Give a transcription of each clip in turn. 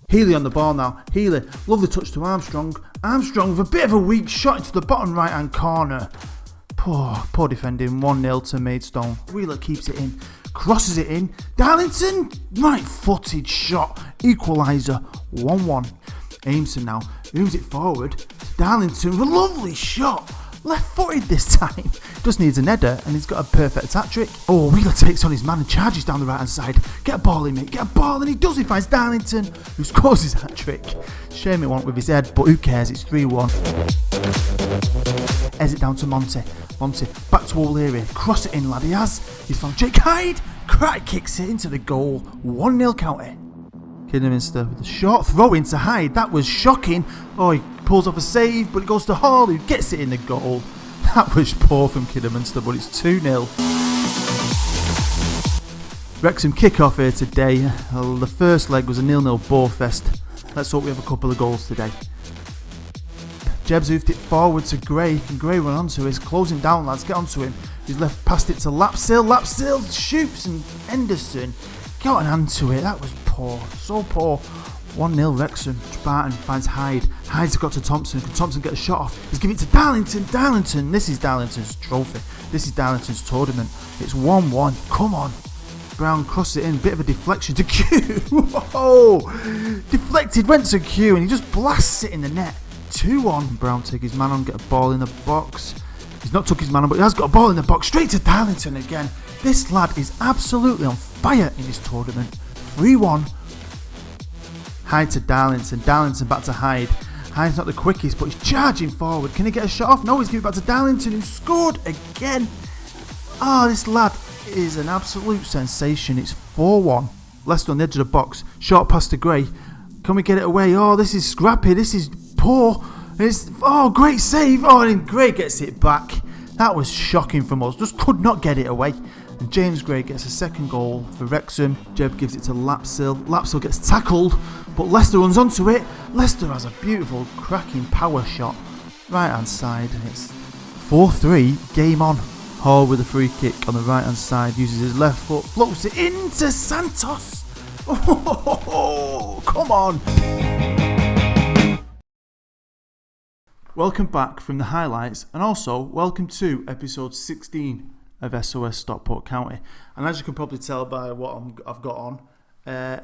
Healy on the ball now. Healy, lovely touch to Armstrong. Armstrong with a bit of a weak shot into the bottom right hand corner. Poor defending. 1-0 to Maidstone. Wheeler keeps it in. Crosses it in. Darlington, right footed shot. Equaliser. 1-1. Aimson now moves it forward. Darlington with a lovely shot. Left footed this time. Just needs an header and he's got a perfect hat trick. Oh, Wheeler takes on his man and charges down the right hand side. Get a ball in, mate. Get a ball, and he does. He finds Darlington, who scores his hat trick. Shame it won't with his head, but who cares? It's 3-1. Heads it down to Monty. Monty back to O'Leary. Cross it in, lad. He has. He's found Jake Hyde. Crack kicks it into the goal. 1-0 county. Kidderminster with a short throw into Hyde. That was shocking. Oh, he pulls off a save, but it goes to Hall, who gets it in the goal. That was poor from Kidderminster, but it's 2-0. Wrexham kick-off here today. The first leg was a 0-0 bore-fest. Let's hope we have a couple of goals today. Jeb's hoofed it forward to Gray, and Gray run onto it. He's closing down, lads. Get onto him. He's left past it to Lapsill. Lapsill shoots, and Henderson got an hand to it. That was poor. So poor. 1-0 Wrexham. Barton finds Hyde. Hyde's got to Thompson. Can Thompson get a shot off? He's giving it to Darlington. Darlington. This is Darlington's trophy. This is Darlington's tournament. It's 1-1. Come on. Brown crosses it in. Bit of a deflection to Q. Whoa! Deflected. Went to Q and he just blasts it in the net. 2-1. Brown take his man on. Get a ball in the box. He's not took his man on, but he has got a ball in the box. Straight to Darlington again. This lad is absolutely on fire in this tournament. 3-1. Hyde to Darlington. Darlington back to Hyde. Hyde's not the quickest, but he's charging forward. Can he get a shot off? No, he's giving it back to Darlington, who scored again. Oh, this lad is an absolute sensation. It's 4-1. Leicester on the edge of the box. Short pass to Gray. Can we get it away? Oh, this is scrappy. This is poor. Great save. Oh, and Gray gets it back. That was shocking from us. Just could not get it away. And James Gray gets a second goal for Wrexham. Jeb gives it to Lapsill. Lapsill gets tackled, but Leicester runs onto it. Leicester has a beautiful, cracking power shot. Right hand side, and it's 4-3, game on. Hall with a free kick on the right hand side, uses his left foot, floats it into Santos. Oh, come on. Welcome back from the highlights, and also welcome to episode 16 of S.O.S. Stockport County. And as you can probably tell by what I've got on,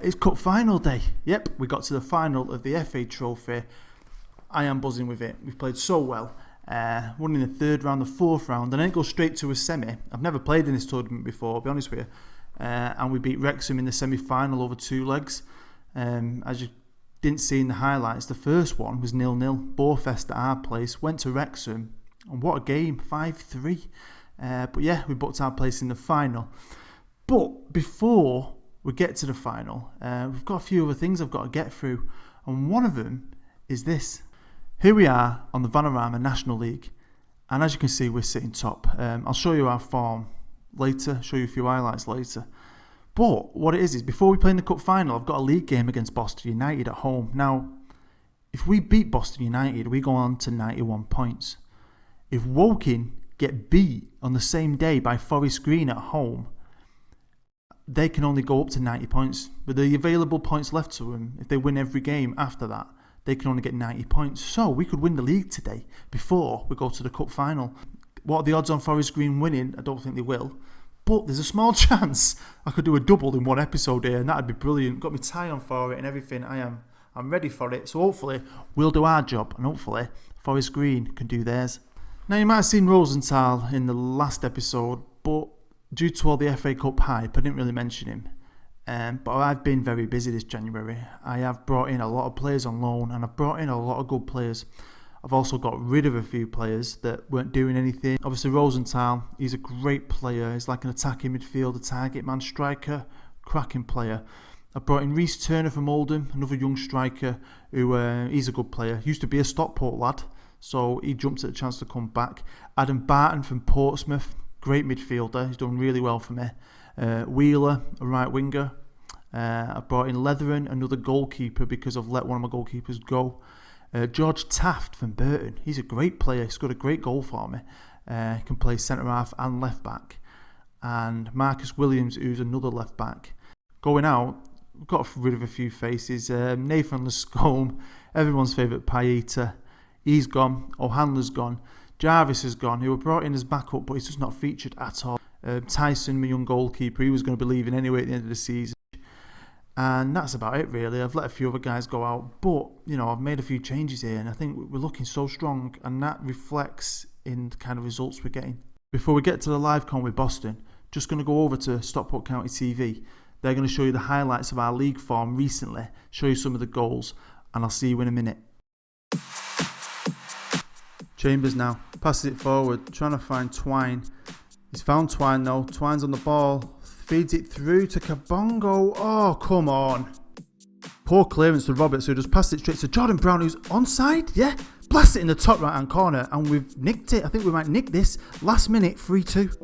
it's cup final day. Yep, we got to the final of the FA Trophy. I am buzzing with it. We've played so well. Won in the third round, the fourth round, and then it goes straight to a semi. I've never played in this tournament before, I'll be honest with you. And we beat Wrexham in the semi-final over 2 legs. As you didn't see in the highlights, the first one was 0-0. Borefest at our place, went to Wrexham, and what a game, 5-3. But yeah, we booked our place in the final. But before we get to the final, we've got a few other things I've got to get through, and one of them is this. Here we are on the Vanarama National League, and as you can see, we're sitting top. I'll show you our form later, show you a few highlights later. But what it is before we play in the cup final, I've got a league game against Boston United at home. Now, if we beat Boston United, we go on to 91 points. If Woking get beat on the same day by Forest Green at home, they can only go up to 90 points. With the available points left to them, if they win every game after that, they can only get 90 points. So we could win the league today before we go to the cup final. What are the odds on Forest Green winning? I don't think they will. But there's a small chance I could do a double in one episode here, and that'd be brilliant. Got my tie on for it and everything. I'm ready for it. So hopefully we'll do our job, and hopefully Forest Green can do theirs. Now, you might have seen Rosenthal in the last episode, but due to all the FA Cup hype, I didn't really mention him. But I've been very busy this January. I have brought in a lot of players on loan, and I've brought in a lot of good players. I've also got rid of a few players that weren't doing anything. Obviously, Rosenthal, he's a great player. He's like an attacking midfielder, target man striker, cracking player. I brought in Reece Turner from Oldham, another young striker who he's a good player. Used to be a Stockport lad, so he jumped at the chance to come back. Adam Barton from Portsmouth, great midfielder. He's done really well for me. Wheeler, a right winger. I brought in Leatheran, another goalkeeper, because I've let one of my goalkeepers go. George Taft from Burton, he's a great player. He scored a great goal for me. He can play centre half and left back. And Marcus Williams, who's another left back. Going out, we've got rid of a few faces. Nathan Lascombe, everyone's favourite Paeta, he's gone. O'Hanlon's gone. Jarvis is gone, who were brought in as backup, but he's just not featured at all. Tyson, my young goalkeeper, he was going to be leaving anyway at the end of the season. And that's about it, really. I've let a few other guys go out, but, I've made a few changes here, and I think we're looking so strong, and that reflects in the kind of results we're getting. Before we get to the live con with Boston, just going to go over to Stockport County TV. They're going to show you the highlights of our league form recently, show you some of the goals, and I'll see you in a minute. Chambers now passes it forward, trying to find Twine. He's found Twine though. Twine's on the ball, feeds it through to Kabongo. Oh, come on. Poor clearance to Roberts, who just passed it straight to Jordan Brown, who's onside. Yeah, blast it in the top right hand corner, and we've nicked it. I think we might nick this. Last minute, 3-2.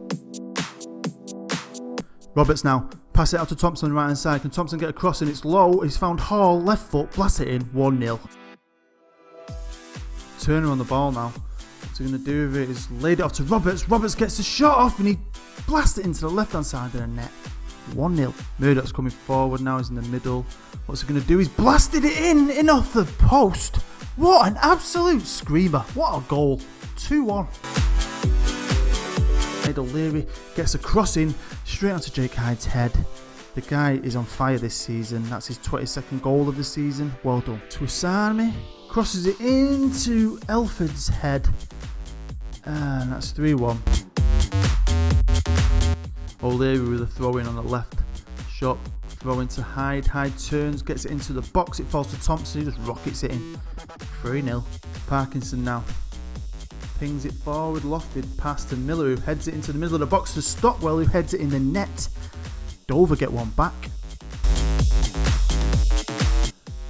Roberts now pass it out to Thompson on the right hand side. Can Thompson get across? And it's low. He's found Hall, left foot, blast it in, 1-0. Turner on the ball now. What's he going to do with it? He's laid it off to Roberts. Roberts gets the shot off and he blasts it into the left hand side of the net. 1-0. Murdoch's coming forward now. He's in the middle. What's he going to do? He's blasted it in off the post. What an absolute screamer. What a goal. 2-1. O'Leary gets a crossing straight onto Jake Hyde's head. The guy is on fire this season. That's his 22nd goal of the season. Well done. Twisami crosses it into Elford's head. And that's 3-1. O'Leary with a throw in on the left. Shot, throw into Hyde. Hyde turns, gets it into the box. It falls to Thompson. He just rockets it in. 3-0. Parkinson now. Pings it forward, lofted pass to Miller, who heads it into the middle of the box to Stockwell, who heads it in the net. Dover get one back.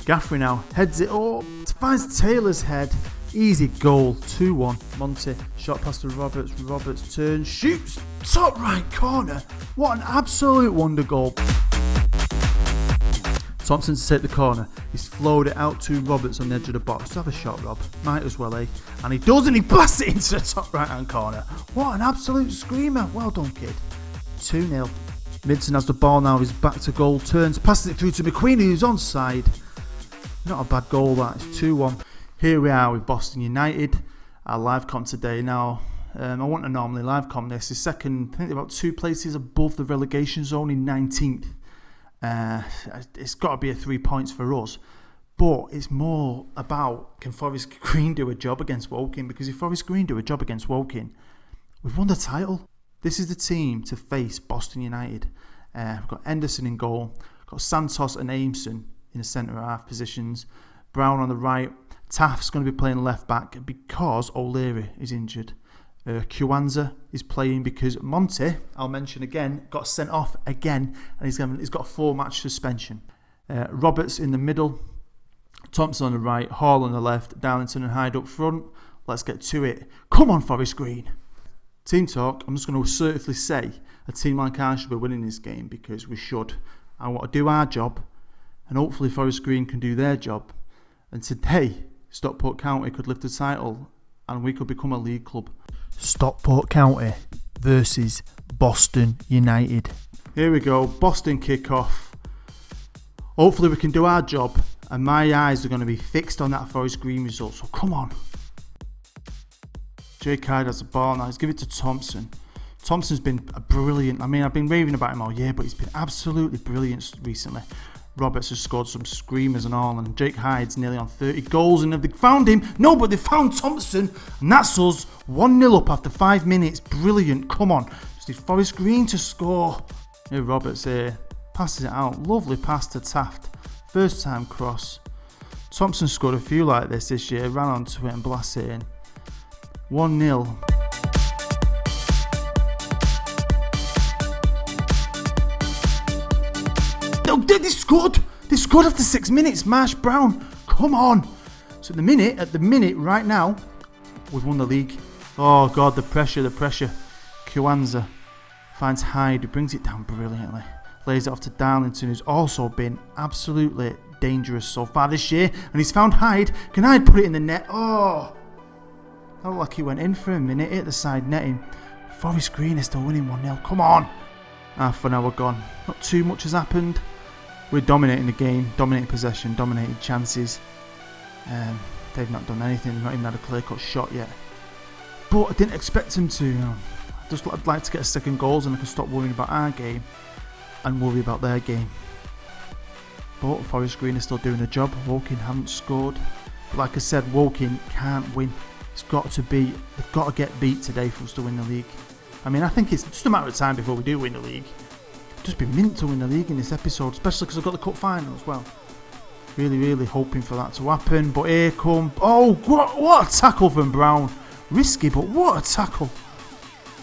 Gaffrey now heads it up, finds Taylor's head. Easy goal, 2-1. Monty, shot pass to Roberts. Roberts turns, shoots, top right corner. What an absolute wonder goal. Thompson to take the corner. He's flowed it out to Roberts on the edge of the box. Just have a shot, Rob. Might as well, eh? And he does, and he blasts it into the top right-hand corner. What an absolute screamer. Well done, kid. 2-0. Midson has the ball now. He's back to goal. Turns, passes it through to McQueen, who's onside. Not a bad goal, that. It's 2-1. Here we are with Boston United. Our live comp today. Now, I want to normally live comp this. Is second, I think about 2 places above the relegation zone in 19th. It's got to be a 3 points for us, but it's more about, can Forest Green do a job against Woking? Because if Forest Green do a job against Woking, we've won the title. This is the team to face Boston United. We've got Henderson in goal, got Santos and Aimson in the centre half positions, Brown on the right. Taft's going to be playing left back because O'Leary is injured. Kwanzaa is playing because Monty, I'll mention again, got sent off again, and he's got a 4-match suspension. Roberts in the middle, Thompson on the right, Hall on the left, Darlington and Hyde up front. Let's get to it. Come on, Forest Green. Team talk. I'm just going to assertively say a team like ours should be winning this game because we should. I want to do our job, and hopefully Forest Green can do their job. And today, Stockport County could lift the title, and we could become a league club. Stockport County versus Boston United. Here we go, Boston kick-off. Hopefully we can do our job, and my eyes are going to be fixed on that Forest Green result, so come on. Jake Hyde has the ball now, let's give it to Thompson. Thompson's been brilliant. I mean, I've been raving about him all year, but he's been absolutely brilliant recently. Roberts has scored some screamers and all, and Jake Hyde's nearly on 30 goals, and have they found him? No, but they found Thompson, and that's us 1-0 up after 5 minutes. Brilliant, come on. Just need Forest Green to score. Here Roberts here, passes it out, lovely pass to Taft, first time cross. Thompson scored a few like this year, ran onto it and blasted it in. 1-0. No, they scored! They scored after 6 minutes. Marsh Brown, come on! So at the minute, right now, we've won the league. Oh God, the pressure. Kwanzaa finds Hyde, who brings it down brilliantly. Lays it off to Darlington, who's also been absolutely dangerous so far this year. And he's found Hyde. Can Hyde put it in the net? Oh! That looked like he went in for a minute. Hit the side netting. Forest Green is still winning 1-0. Come on! Half an hour gone. Not too much has happened. We're dominating the game. Dominating possession. Dominating chances. They've not done anything. They've not even had a clear-cut shot yet. But I didn't expect him to. I'd like to get a second goal and I can stop worrying about our game and worry about their game. But Forest Green is still doing the job. Woking haven't scored. But like I said, Woking can't win. They've got to get beat today for us to win the league. I mean, I think it's just a matter of time before we do win the league. Just be mint to win the league in this episode, especially because I've got the cup final as well. Really, really hoping for that to happen. But here come... Oh, what a tackle from Brown. Risky, but what a tackle.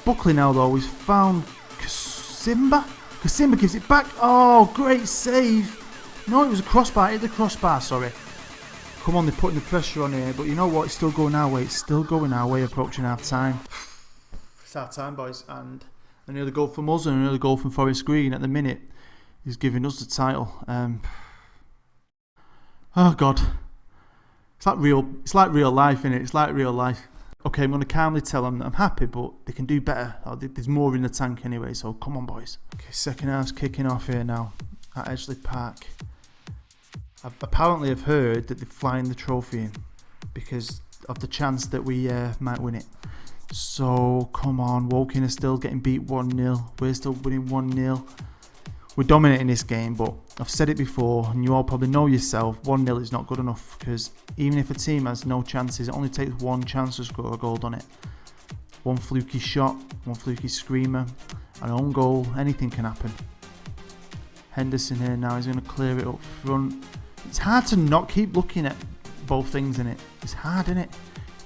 Buckley now, though, he's found Kasimba. Kasimba gives it back. Oh, great save. No, it was a crossbar. Hit the crossbar, sorry. Come on, they're putting the pressure on here. But you know what? It's still going our way. It's still going our way, approaching half-time. It's half-time, boys. And another goal from us and another goal from Forest Green at the minute is giving us the title. Oh, God. It's like real life, innit? It's like real life. Okay, I'm going to calmly tell them that I'm happy, but they can do better. There's more in the tank anyway, so come on, boys. Okay, second half's kicking off here now at Edgeley Park. Apparently I've heard that they're flying the trophy in because of the chance that we might win it. So, come on, Woking are still getting beat 1-0. We're still winning 1-0. We're dominating this game, but I've said it before, and you all probably know yourself, 1-0 is not good enough, because even if a team has no chances, it only takes one chance to score a goal on it. One fluky shot, one fluky screamer, an own goal, anything can happen. Henderson here now, he's going to clear it up front. It's hard to not keep looking at both things in it. It's hard, isn't it?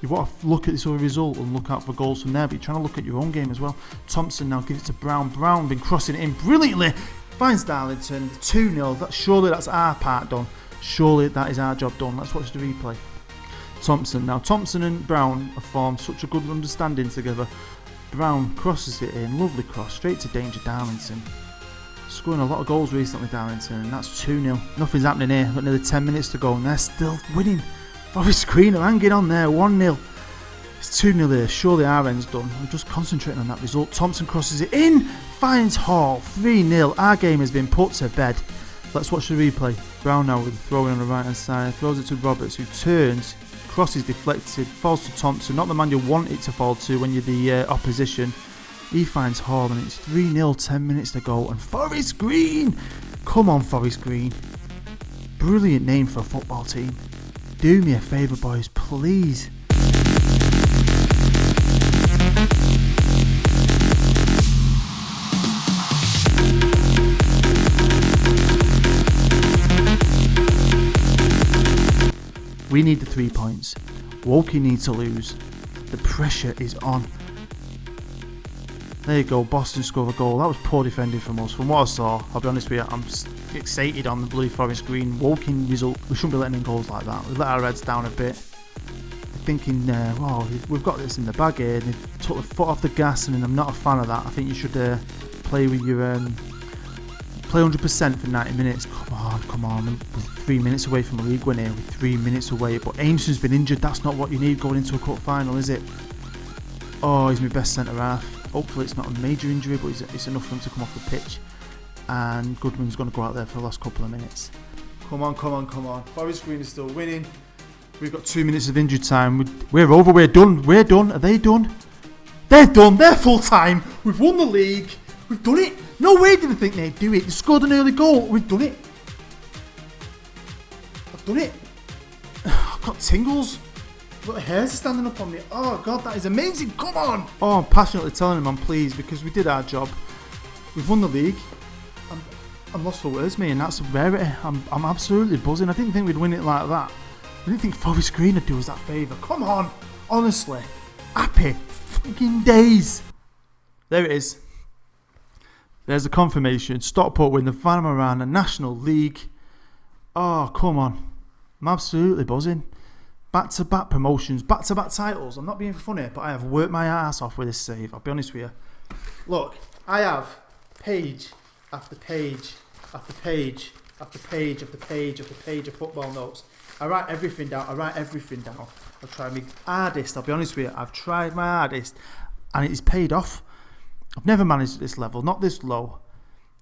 You want to look at this other result and look out for goals from there, but you're trying to look at your own game as well. Thompson now gives it to Brown. Brown been crossing it in brilliantly. Finds Darlington, 2-0. Surely that's our part done. Surely that is our job done. Let's watch the replay. Thompson now. Thompson and Brown have formed such a good understanding together. Brown crosses it in. Lovely cross. Straight to danger, Darlington. Scoring a lot of goals recently, Darlington, and that's 2-0. Nothing's happening here. Got nearly 10 minutes to go and they're still winning. Forest Green are hanging on there. 1-0. It's 2-0 here. Surely our end's done. I'm just concentrating on that result. Thompson crosses it in. Finds Hall. 3-0. Our game has been put to bed. Let's watch the replay. Brown now with the throw in on the right hand side. Throws it to Roberts, who turns. Crosses deflected. Falls to Thompson. Not the man you want it to fall to when you're the opposition. He finds Hall and it's 3-0. 10 minutes to go. And Forest Green. Come on, Forest Green. Brilliant name for a football team. Do me a favour, boys, please. We need the 3 points. Woking needs to lose. The pressure is on. There you go, Boston scored a goal. That was poor defending from us. From what I saw, I'll be honest with you, I'm fixated on the bloody Forest Green. Woking result. We shouldn't be letting in goals like that. We let our heads down a bit. Thinking, well, we've got this in the bag here. They've took the foot off the gas, and I'm not a fan of that. I think you should play with your play 100% for 90 minutes. Come on. We're 3 minutes away from a league win here. We're 3 minutes away. But Ameson's been injured. That's not what you need going into a cup final, is it? Oh, he's my best centre half. Hopefully it's not a major injury, but it's enough for him to come off the pitch. And Goodman's going to go out there for the last couple of minutes. Come on. Forest Green is still winning. We've got 2 minutes of injury time. We're over. We're done. Are they done? They're done. They're full time. We've won the league. We've done it. No way did I think they'd do it. They scored an early goal. We've done it. I've done it. I've got tingles. I've got the hairs standing up on me. Oh, God, that is amazing. Come on. Oh, I'm passionately telling him I'm pleased because we did our job. We've won the league. I'm lost for words, mate, and that's a rarity. I'm absolutely buzzing. I didn't think we'd win it like that. I didn't think Forest Green would do us that favour. Come on. Honestly. Happy fucking days. There it is. There's the confirmation. Stockport win the Vanamorana National League. Oh, come on. I'm absolutely buzzing. Back-to-back promotions. Back-to-back titles. I'm not being funny, but I have worked my ass off with this save. I'll be honest with you. Look, I have page after page after page after page after page after page of football notes. I write everything down. I've tried my hardest. I'll be honest with you. I've tried my hardest, and it's paid off. I've never managed at this level, not this low.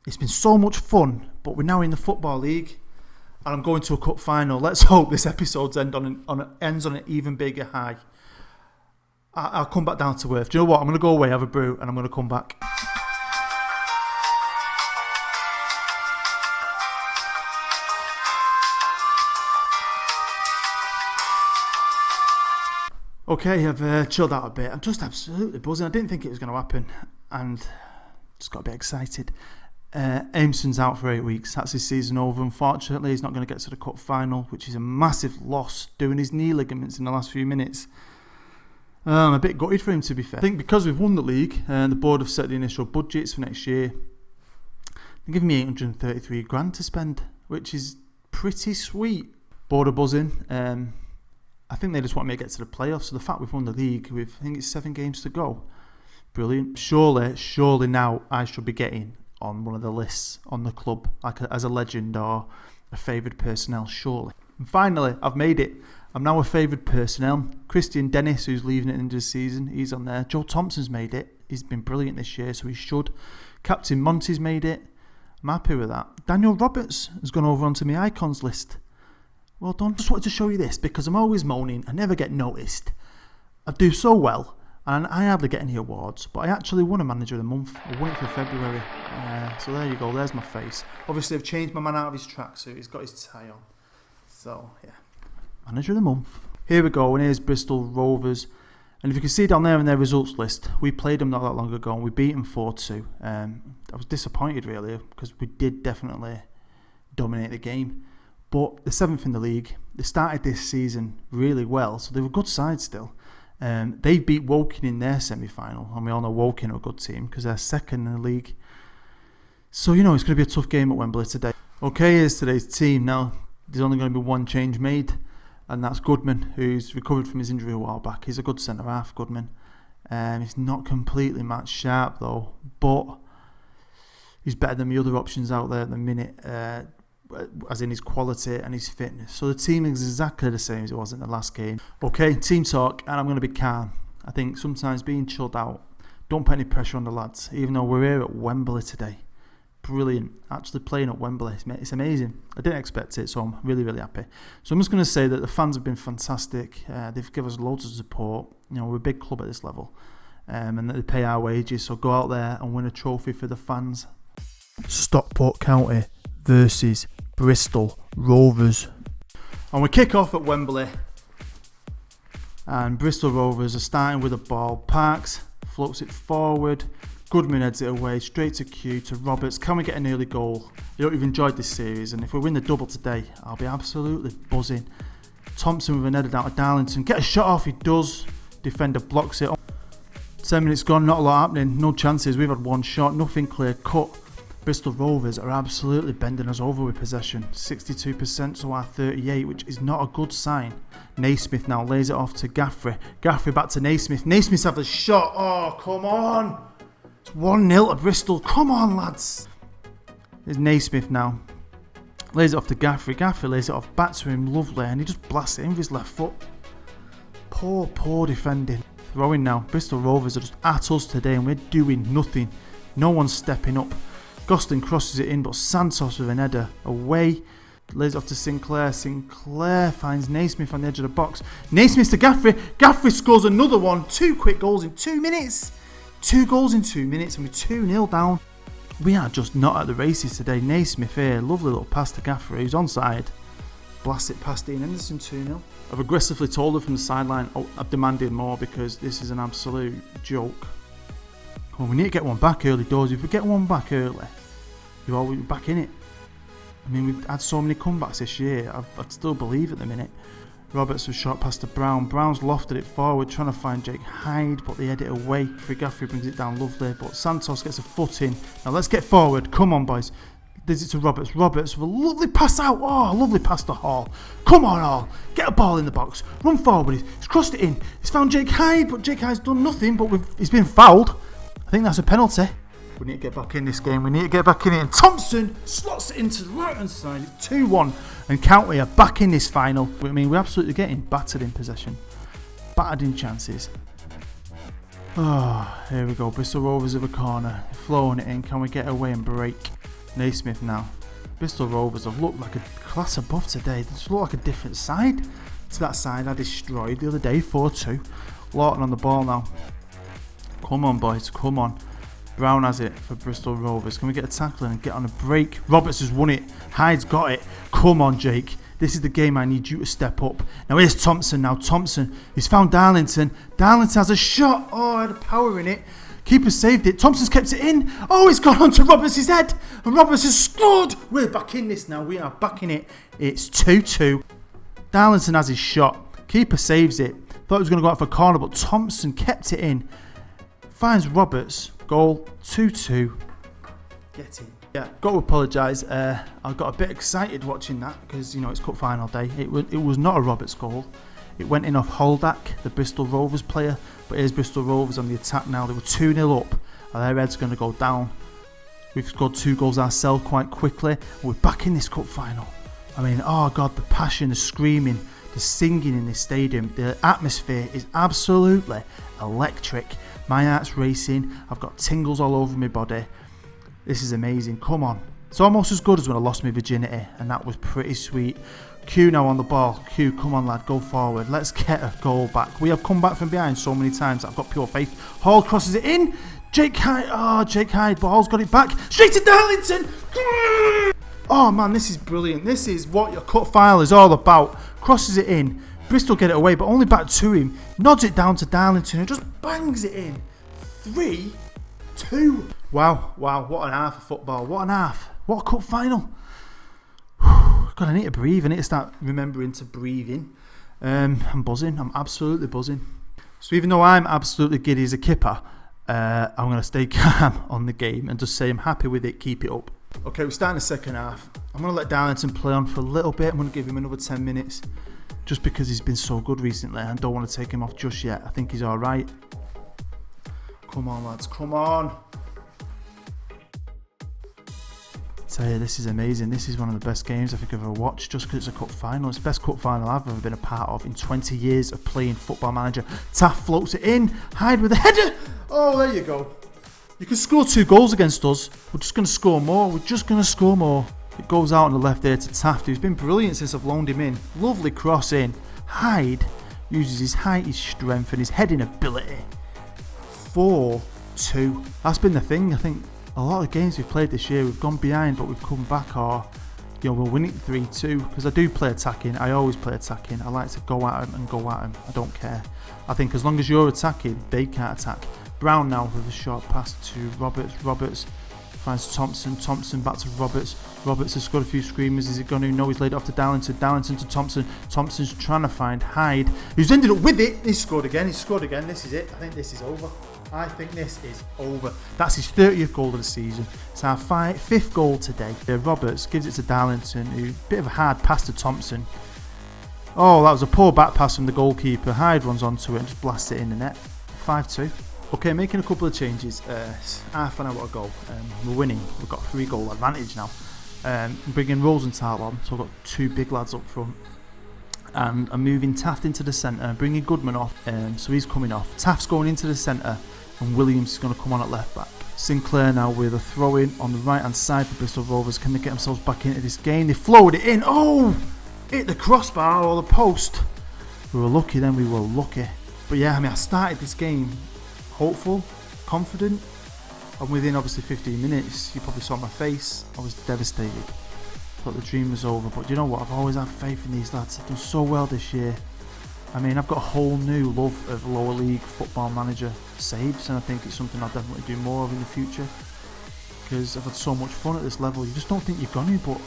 It's been so much fun, but we're now in the Football League, and I'm going to a cup final. Let's hope this episode ends on an even bigger high. I'll come back down to earth. Do you know what? I'm going to go away, have a brew, and I'm going to come back. Okay, I've chilled out a bit. I'm just absolutely buzzing. I didn't think it was going to happen, and just got a bit excited. Ameson's out for 8 weeks. That's his season over. Unfortunately, he's not going to get to the cup final, which is a massive loss, doing his knee ligaments in the last few minutes. I'm a bit gutted for him, to be fair. I think because we've won the league, and the board have set the initial budgets for next year, they're giving me 833 grand to spend, which is pretty sweet. Board are buzzing. I think they just want me to get to the playoffs. So the fact we've won the league, I think it's 7 games to go. Brilliant. Surely now I should be getting on one of the lists on the club, like as a legend or a favoured personnel, surely. And finally, I've made it. I'm now a favoured personnel. Christian Dennis, who's leaving at the end of the season, he's on there. Joe Thompson's made it. He's been brilliant this year, so he should. Captain Monty's made it. I'm happy with that. Daniel Roberts has gone over onto my icons list. Well done. Just wanted to show you this because I'm always moaning. I never get noticed. I do so well and I hardly get any awards, but I actually won a Manager of the Month. I won it for February. So there you go. There's my face. Obviously, I've changed my man out of his tracksuit. He's got his tie on. So, yeah. Manager of the Month. Here we go. And here's Bristol Rovers. And if you can see down there in their results list, we played them not that long ago and we beat them 4-2. I was disappointed, really, because we did definitely dominate the game. But they're 7th in the league. They started this season really well, so they were a good side still. They beat Woking in their semi-final, and we all know Woking are a good team because they're 2nd in the league. So, it's going to be a tough game at Wembley today. Okay, here's today's team. Now, there's only going to be one change made, and that's Goodman, who's recovered from his injury a while back. He's a good centre-half, Goodman. He's not completely match sharp, though, but he's better than the other options out there at the minute. As in his quality and his fitness. So the team is exactly the same as it was in the last game. Okay, team talk, and I'm going to be calm. I think sometimes being chilled out, don't put any pressure on the lads, even though we're here at Wembley today. Brilliant. Actually playing at Wembley, it's amazing. I didn't expect it, so I'm really, really happy. So I'm just going to say that the fans have been fantastic. They've given us loads of support. We're a big club at this level, and that they pay our wages. So go out there and win a trophy for the fans. Stockport County versus Bristol Rovers. And we kick off at Wembley. And Bristol Rovers are starting with the ball. Parks floats it forward. Goodman heads it away, straight to Q, to Roberts. Can we get an early goal? I hope you've enjoyed this series, and if we win the double today, I'll be absolutely buzzing. Thompson with an header down to Darlington. Get a shot off, he does. Defender blocks it. 10 minutes gone, not a lot happening, no chances. We've had one shot, nothing clear cut. Bristol Rovers are absolutely bending us over with possession. 62% to our 38, which is not a good sign. Naismith now lays it off to Gaffrey. Gaffrey back to Naismith. Naismith's have a shot. Oh, come on. It's 1-0 to Bristol. Come on, lads. There's Naismith now. Lays it off to Gaffrey. Gaffrey lays it off back to him. Lovely. And he just blasts it in with his left foot. Poor defending. Throwing now. Bristol Rovers are just at us today and we're doing nothing. No one's stepping up. Gosling crosses it in, but Santos with an header away. Lays it off to Sinclair. Sinclair finds Naismith on the edge of the box. Naismith to Gaffrey. Gaffrey scores another one. 2 quick goals in 2 minutes. 2 goals in 2 minutes and we're 2-0 down. We are just not at the races today. Naismith here. Lovely little pass to Gaffrey, who's onside. Blasts it past Ian Henderson, 2-0. I've aggressively told her from the sideline, I've demanded more because this is an absolute joke. Come on, we need to get one back early doors. If we get one back early, you're always back in it. I mean, we've had so many comebacks this year. I'd still believe at the minute. Roberts was shot past to Brown. Brown's lofted it forward, trying to find Jake Hyde, but they head it away. Gaffrey brings it down lovely, but Santos gets a foot in. Now let's get forward. Come on, boys. Does it to Roberts. Roberts with a lovely pass out. Oh, lovely pass to Hall. Come on, Hall. Get a ball in the box. Run forward. He's crossed it in. He's found Jake Hyde, but Jake Hyde's done nothing, but he's been fouled. I think that's a penalty. We need to get back in this game. We need to get back in it. And Thompson slots it into the right-hand side. It's 2-1. And County are back in this final. I mean, we're absolutely getting battered in possession. Battered in chances. Oh, here we go. Bristol Rovers of a corner. Flowing it in. Can we get away and break? Naismith now. Bristol Rovers have looked like a class above today. They just look like a different side to that side I destroyed the other day. 4-2. Lawton on the ball now. Come on, boys. Come on. Brown has it for Bristol Rovers. Can we get a tackle and get on a break? Roberts has won it. Hyde's got it. Come on, Jake. This is the game I need you to step up. Now here's Thompson now. Thompson, he's found Darlington. Darlington has a shot. Oh, I had a power in it. Keeper saved it. Thompson's kept it in. Oh, it's gone onto Roberts' head. And Roberts has scored. We're back in this now. We are back in it. It's 2-2. Darlington has his shot. Keeper saves it. Thought it was going to go out for a corner, but Thompson kept it in. Finds Roberts. Goal. 2-2. Get in. Yeah, got to apologise. I got a bit excited watching that because, you know, it's cup final day. It was not a Roberts goal. It went in off Holdak, the Bristol Rovers player. But here's Bristol Rovers on the attack now. They were 2-0 up. And their head's going to go down. We've scored 2 goals ourselves quite quickly. We're back in this cup final. I mean, oh God, the passion, the screaming, the singing in this stadium. The atmosphere is absolutely electric. My heart's racing. I've got tingles all over my body. This is amazing. Come on. It's almost as good as when I lost my virginity. And that was pretty sweet. Q now on the ball. Q, come on, lad. Go forward. Let's get a goal back. We have come back from behind so many times. I've got pure faith. Hall crosses it in. Jake Hyde. Oh, Jake Hyde. But Hall's got it back. Straight to Darlington. Oh, man, this is brilliant. This is what your cut file is all about. Crosses it in. Bristol get it away, but only back to him. Nods it down to Darlington and just bangs it in. 3-2. Wow, what an half of football. What an half. What a cup final. God, I need to breathe. I need to start remembering to breathe in. I'm buzzing. I'm absolutely buzzing. So even though I'm absolutely giddy as a kipper, I'm going to stay calm on the game and just say I'm happy with it. Keep it up. Okay, we're starting the second half. I'm going to let Darlington play on for a little bit. I'm going to give him another 10 minutes just because he's been so good recently. I don't want to take him off just yet. I think he's all right. Come on, lads. Come on. Tell you, this is amazing. This is one of the best games I think I've ever watched just because it's a cup final. It's the best cup final I've ever been a part of in 20 years of playing Football Manager. Taft floats it in. Hyde with a header. Oh, there you go. You can score 2 goals against us. We're just going to score more. We're just going to score more. It goes out on the left there to Taft, who's been brilliant since I've loaned him in. Lovely cross in. Hyde uses his height, his strength and his heading ability. 4-2. That's been the thing. I think a lot of games we've played this year, we've gone behind, but we've come back, or we're winning 3-2. Because I do play attacking. I always play attacking. I like to go at them and go at them. I don't care. I think as long as you're attacking, they can't attack. Brown now with a short pass to Roberts. Roberts finds Thompson. Thompson back to Roberts. Roberts has scored a few screamers. Is it going to? No, he's laid it off to Darlington. Darlington to Thompson. Thompson's trying to find Hyde, who's ended up with it. He's scored again. This is it. I think this is over. That's his 30th goal of the season. It's our 5th goal today. Roberts gives it to Darlington, who bit of a hard pass to Thompson. Oh, that was a poor back pass from the goalkeeper. Hyde runs onto it and just blasts it in the net. 5-2. Okay, making a couple of changes. Half an hour to go. We're winning. We've got 3-goal advantage now. Bringing Rosenthal on, so I've got 2 big lads up front. And I'm moving Taft into the centre, bringing Goodman off, so he's coming off. Taft's going into the centre, and Williams is going to come on at left back. Sinclair now with a throw-in on the right-hand side for Bristol Rovers. Can they get themselves back into this game? They flowed it in. Oh! Hit the crossbar or the post. We were lucky then, we were lucky. But yeah, I mean, I started this game hopeful, confident, and within obviously 15 minutes, you probably saw my face, I was devastated. Thought the dream was over, but you know what, I've always had faith in these lads. They've done so well this year. I mean, I've got a whole new love of lower league Football Manager saves, and I think it's something I'll definitely do more of in the future, because I've had so much fun at this level. You just don't think you're going to, but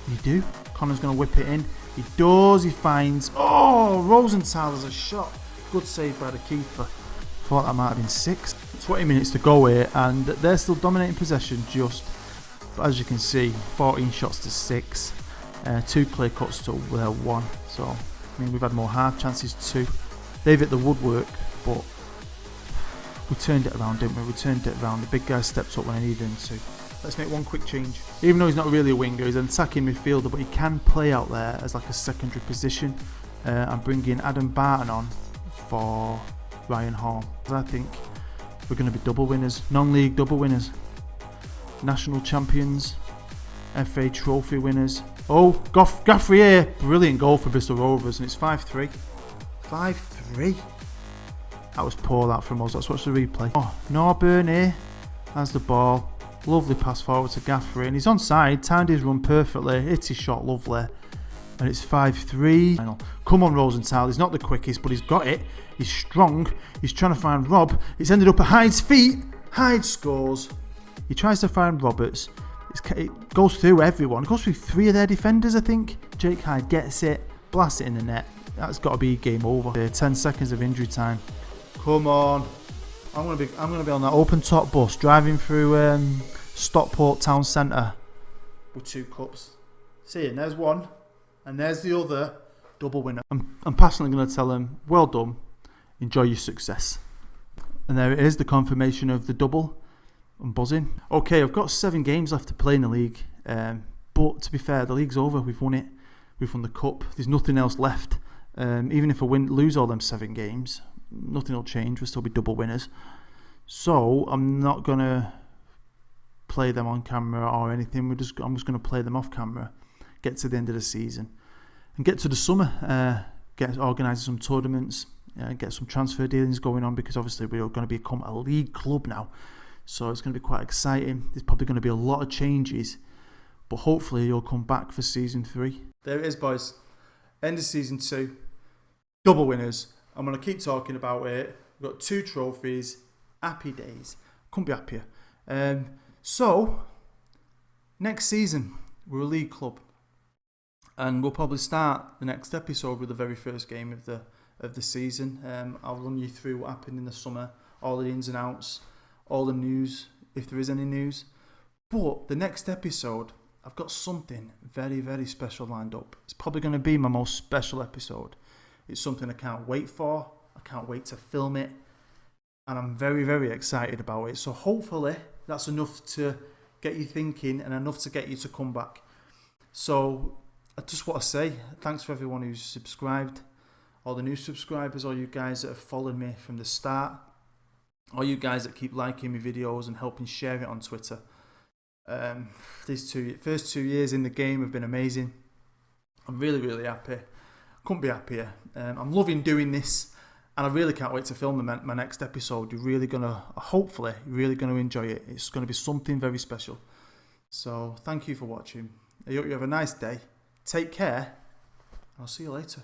you do. Connor's going to whip it in. He does, he finds, oh, Rosenthal has a shot. Good save by the keeper. Thought that might have been 6. 20 minutes to go here, and they're still dominating possession just. But as you can see, 14 shots to 6. 2 clear cuts to 1. So, I mean, we've had more half chances too. They've hit the woodwork, but We turned it around, didn't we? We turned it around. The big guy stepped up when I needed him to. Let's make one quick change. Even though he's not really a winger, he's an attacking midfielder, but he can play out there as like a secondary position. I'm bringing Adam Barton on for Ryan Hall. I think we're going to be double winners, non-league double winners, national champions, FA trophy winners. Oh, Gaffrey here, brilliant goal for Bristol Rovers, and it's 5-3. 5-3. That was poor, that from us. Let's watch the replay. Oh, Norburn here has the ball. Lovely pass forward to Gaffrey, and he's onside. Timed his run perfectly. Hit his shot lovely, and it's 5-3. Come on, Rosenthal. He's not the quickest, but he's got it. He's strong. He's trying to find Rob. It's ended up at Hyde's feet. Hyde scores. He tries to find Roberts. It goes through everyone. It goes through 3 of their defenders, I think. Jake Hyde gets it, blasts it in the net. That's got to be game over. 10 seconds of injury time. Come on. I'm gonna be on that open top bus driving through Stockport town centre with 2 cups. See, and there's one, and there's the other double winner. I'm passionately going to tell him, well done, enjoy your success. And there it is, the confirmation of the double. I'm buzzing. Okay, I've got 7 games left to play in the league, but to be fair, the league's over. We've won it. We've won the cup. There's nothing else left. Even if I lose all them 7 games, nothing will change. We'll still be double winners. So I'm not gonna play them on camera or anything. I'm just gonna play them off camera. Get to the end of the season and get to the summer. Get organising some tournaments. Get some transfer dealings going on, because obviously we're going to become a league club now. So it's going to be quite exciting. There's probably going to be a lot of changes, but hopefully you'll come back for season 3. There it is, boys. End of season 2. Double winners. I'm going to keep talking about it. We've got 2 trophies. Happy days. Couldn't be happier. So, next season, we're a league club. And we'll probably start the next episode with the very first game of the season. I'll run you through what happened in the summer, all the ins and outs, all the news, if there is any news. But the next episode, I've got something very, very special lined up. It's probably going to be my most special episode. It's something I can't wait for. I can't wait to film it. And I'm very, very excited about it. So hopefully that's enough to get you thinking and enough to get you to come back. So I just want to say thanks for everyone who's subscribed. All the new subscribers, all you guys that have followed me from the start. All you guys that keep liking my videos and helping share it on Twitter. These first 2 years in the game have been amazing. I'm really, really happy. Couldn't be happier. I'm loving doing this, and I really can't wait to film my next episode. Hopefully, you're really going to enjoy it. It's going to be something very special. So, thank you for watching. I hope you have a nice day. Take care. I'll see you later.